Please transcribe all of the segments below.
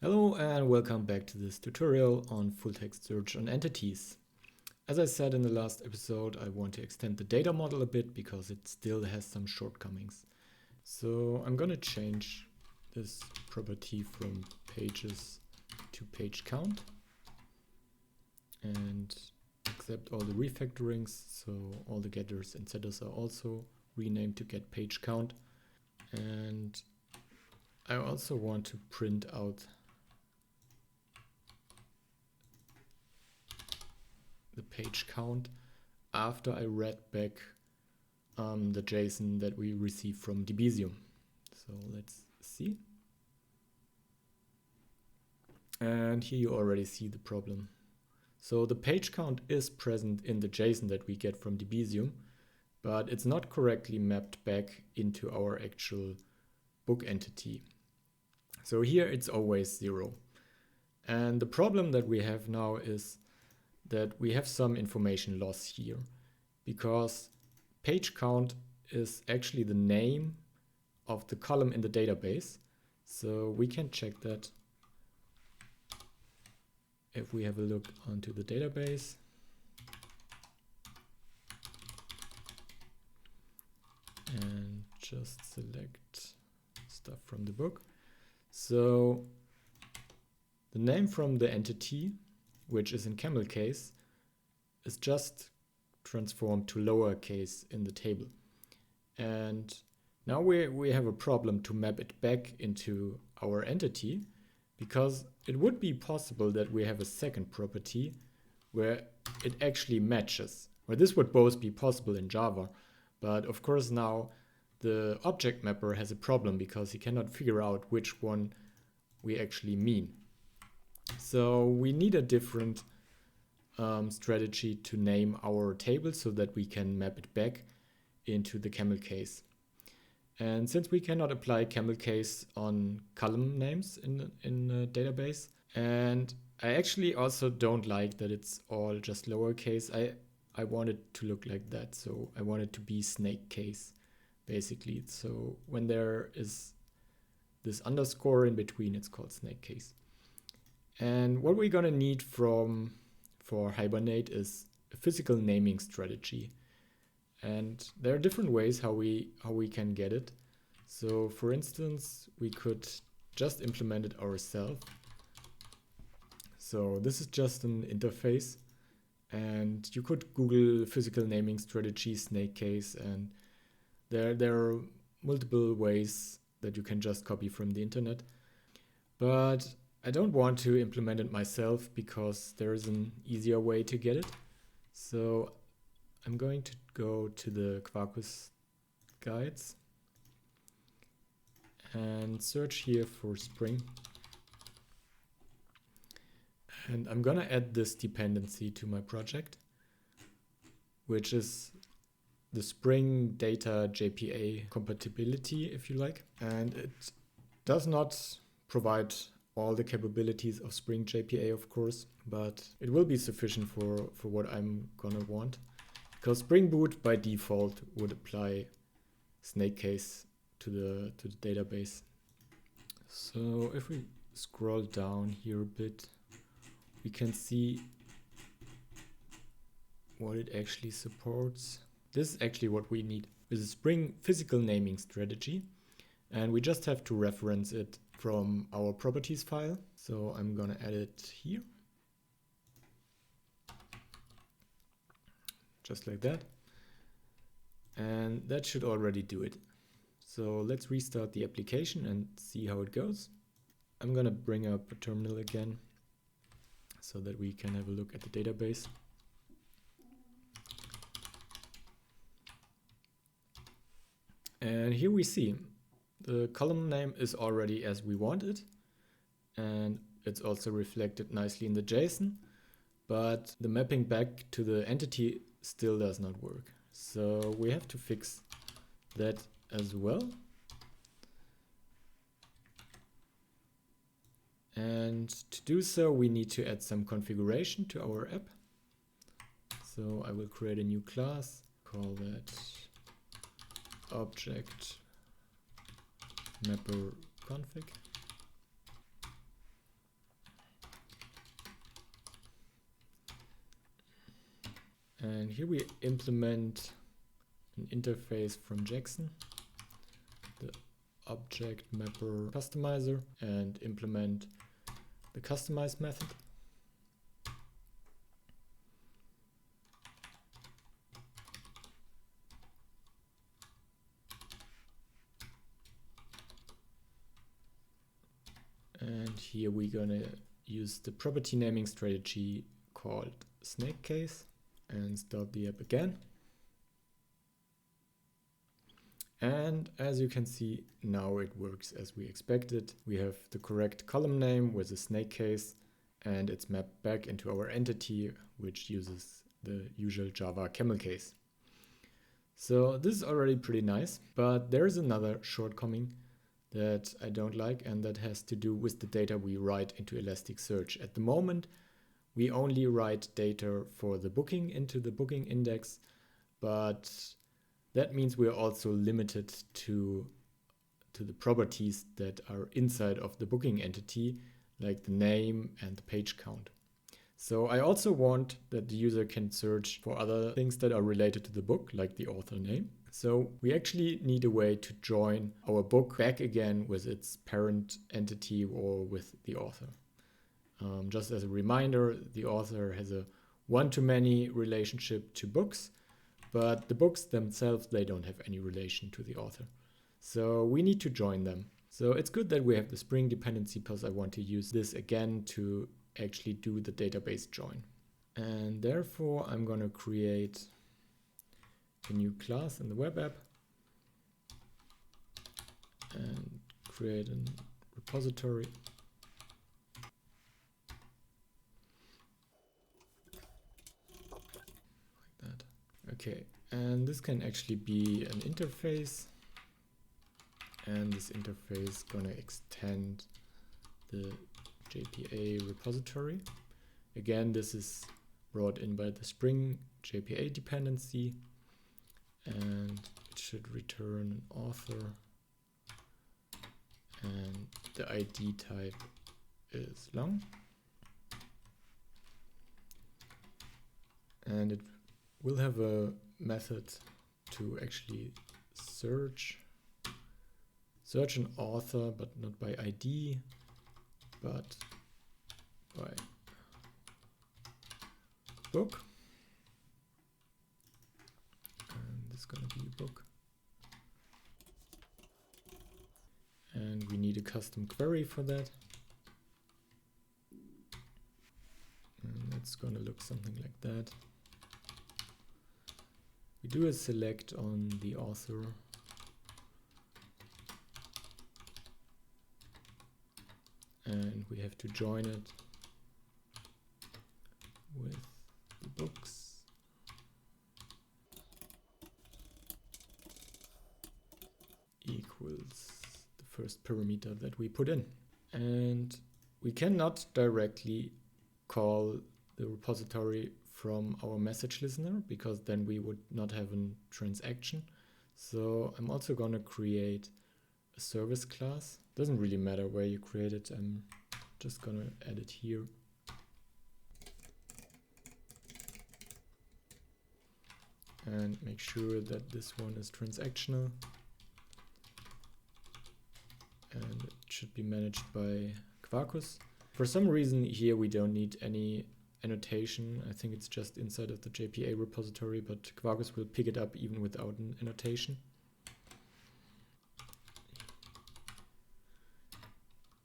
Hello and welcome back to this tutorial on full-text search on entities. As I said in the last episode, I want to extend the data model a bit because it still has some shortcomings. So I'm going to change this property from pages to page count and accept all the refactorings, so all the getters and setters are also renamed to get page count. And I also want to print out the page count after I read back the JSON that we received from Debezium. So let's see. And here you already see the problem. So the page count is present in the JSON that we get from Debezium, but it's not correctly mapped back into our actual book entity. So here it's always 0. And the problem that we have now is that we have some information loss here, because page count is actually the name of the column in the database. So we can check that if we have a look onto the database. And just select stuff from the book. So the name from the entity, which is in camel case, is just transformed to lowercase in the table. And now we have a problem to map it back into our entity, because it would be possible that we have a second property where it actually matches. Well, this would both be possible in Java, but of course now the object mapper has a problem because he cannot figure out which one we actually mean. So we need a different strategy to name our table so that we can map it back into the camel case. And since we cannot apply camel case on column names in the database, and I actually also don't like that it's all just lowercase, I want it to look like that. So I want it to be snake case, basically. So when there is this underscore in between, it's called snake case. And what we're gonna need for Hibernate is a physical naming strategy. And there are different ways how we can get it. So for instance, we could just implement it ourselves. So this is just an interface, and you could Google physical naming strategy snake case, and there are multiple ways that you can just copy from the internet. But I don't want to implement it myself because there is an easier way to get it. So I'm going to go to the Quarkus guides and search here for Spring. And I'm gonna add this dependency to my project, which is the Spring data JPA compatibility, if you like. And it does not provide all the capabilities of Spring JPA, of course, but it will be sufficient for what I'm gonna want, because Spring Boot by default would apply snake case to the database. So if we scroll down here a bit, we can see what it actually supports. This is actually what we need with a Spring physical naming strategy, and we just have to reference it from our properties file. So I'm gonna add it here, just like that. And that should already do it. So let's restart the application and see how it goes. I'm gonna bring up a terminal again so that we can have a look at the database. And here we see the column name is already as we want it, and it's also reflected nicely in the JSON, but the mapping back to the entity still does not work. So we have to fix that as well. And to do so, we need to add some configuration to our app. So I will create a new class, call that object mapper config. And here we implement an interface from JSON, the object mapper customizer, and implement the customize method. And here we're gonna use the property naming strategy called snake case and start the app again. And as you can see, now it works as we expected. We have the correct column name with a snake case, and it's mapped back into our entity, which uses the usual Java camel case. So this is already pretty nice, but there's another shortcoming that I don't like, and that has to do with the data we write into Elasticsearch. At the moment, we only write data for the booking into the booking index, but that means we are also limited to the properties that are inside of the booking entity, like the name and the page count. So I also want that the user can search for other things that are related to the book, like the author name. So we actually need a way to join our book back again with its parent entity or with the author. Just as a reminder, the author has a one-to-many relationship to books, but the books themselves, they don't have any relation to the author. So we need to join them. So it's good that we have the Spring dependency, because I want to use this again to actually do the database join. And therefore, I'm going to create a new class in the web app and create a repository. Like that. Okay, and this can actually be an interface, and this interface is gonna extend the JPA repository. Again, this is brought in by the Spring JPA dependency, and it should return an author, and the ID type is long, and it will have a method to actually search an author, but not by ID, but by book. And this is going to be a book. And we need a custom query for that. And that's going to look something like that. We do a select on the author. And we have to join it with the books. Equals the first parameter that we put in. And we cannot directly call the repository from our message listener, because then we would not have a transaction. So I'm also going to create a service class. Doesn't really matter where you create it. I'm just going to add it here. And make sure that this one is transactional. And it should be managed by Quarkus. For some reason here we don't need any annotation. I think it's just inside of the JPA repository, but Quarkus will pick it up even without an annotation.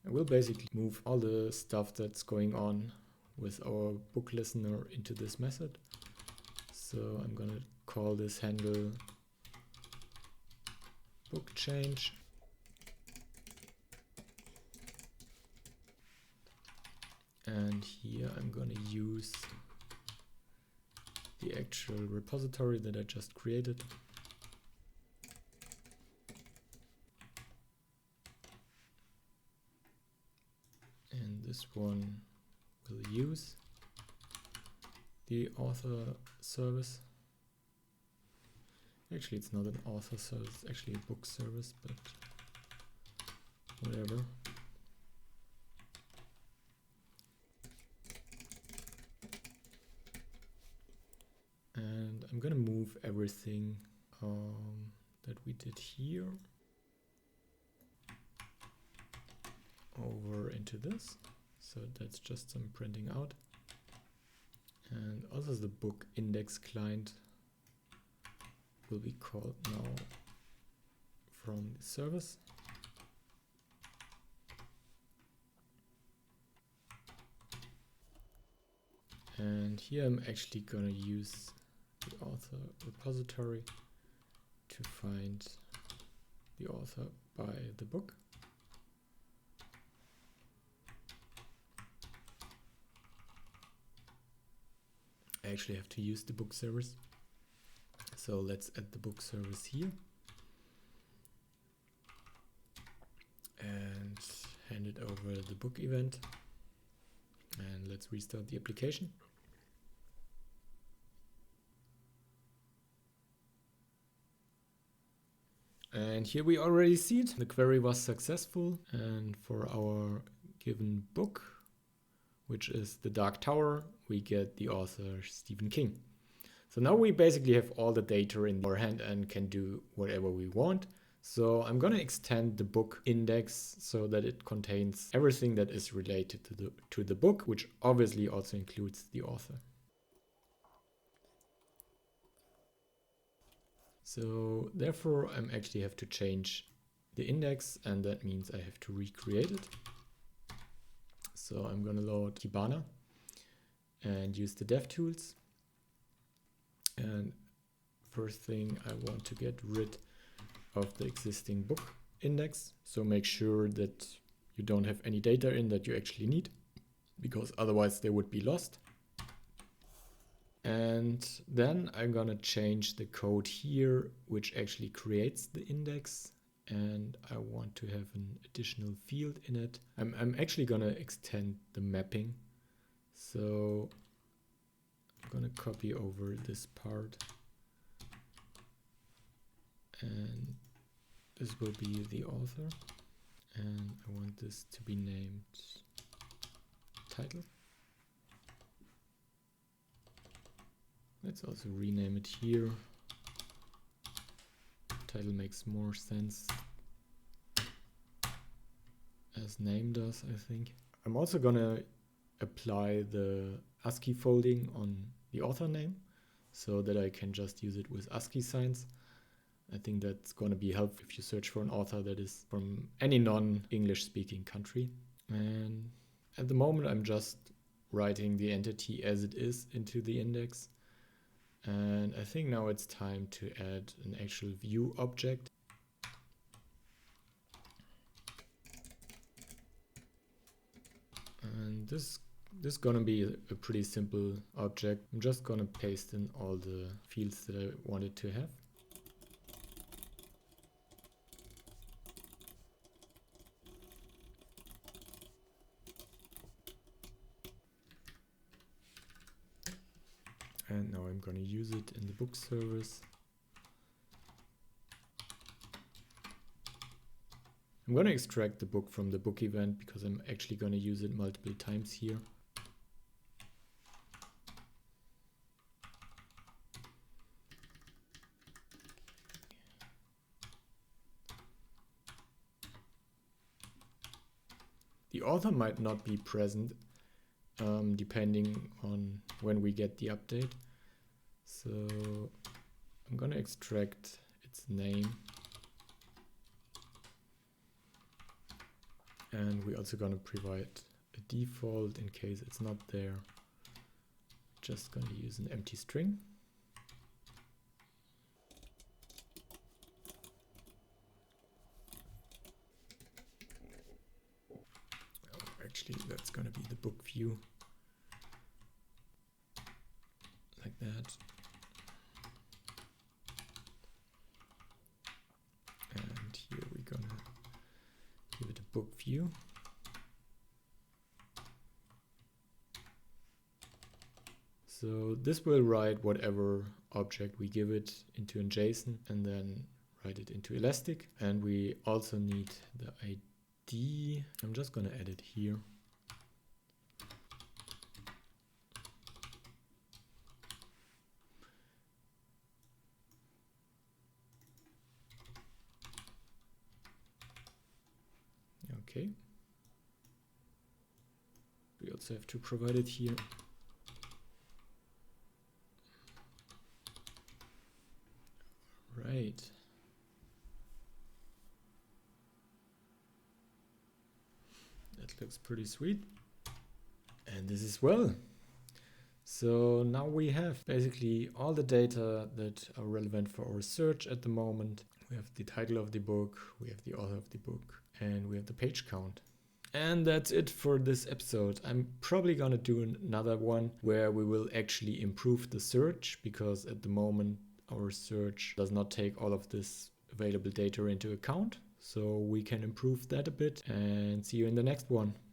I will basically move all the stuff that's going on with our book listener into this method. So I'm going to call this handle book change. And here I'm going to use the actual repository that I just created. And this one will use the author service. Actually, it's not an author service, it's actually a book service, but whatever. And gonna move everything that we did here over into this. So that's just some printing out. And also the book index client will be called now from the service. And here I'm actually gonna use the author repository to find the author by the book. I actually have to use the book service. So let's add the book service here and hand it over the book event. And let's restart the application. And here we already see it. The query was successful. And for our given book, which is The Dark Tower, we get the author Stephen King. So now we basically have all the data in our hand and can do whatever we want. So I'm going to extend the book index so that it contains everything that is related to the book, which obviously also includes the author. So therefore I'm actually have to change the index, and that means I have to recreate it. So I'm going to load Kibana and use the DevTools. And first thing, I want to get rid of the existing book index. So make sure that you don't have any data in that you actually need, because otherwise they would be lost. And then I'm gonna change the code here, which actually creates the index. And I want to have an additional field in it. I'm actually gonna extend the mapping. So I'm gonna copy over this part. And this will be the author. And I want this to be named title. Let's also rename it here. Title makes more sense as name does, I think. I'm also gonna apply the ASCII folding on the author name so that I can just use it with ASCII signs. I think that's gonna be helpful if you search for an author that is from any non-English speaking country. And at the moment I'm just writing the entity as it is into the index. And I think now it's time to add an actual view object. And this is gonna be a pretty simple object. I'm just gonna paste in all the fields that I wanted to have. And now I'm going to use it in the book service. I'm going to extract the book from the book event because I'm actually going to use it multiple times here. The author might not be present depending on when we get the update. So I'm gonna extract its name. And we're also gonna provide a default in case it's not there. Just gonna use an empty string. Actually, that's gonna be the book view. Like that. And here we're gonna give it a book view. So this will write whatever object we give it into a JSON and then write it into Elastic. And we also need the ID. I'm just gonna add it here. Okay. We also have to provide it here. Right. That looks pretty sweet. And this as well. So now we have basically all the data that are relevant for our search at the moment. We have the title of the book, we have the author of the book, and we have the page count. And that's it for this episode. I'm probably gonna do another one where we will actually improve the search, because at the moment our search does not take all of this available data into account. So we can improve that a bit, and see you in the next one.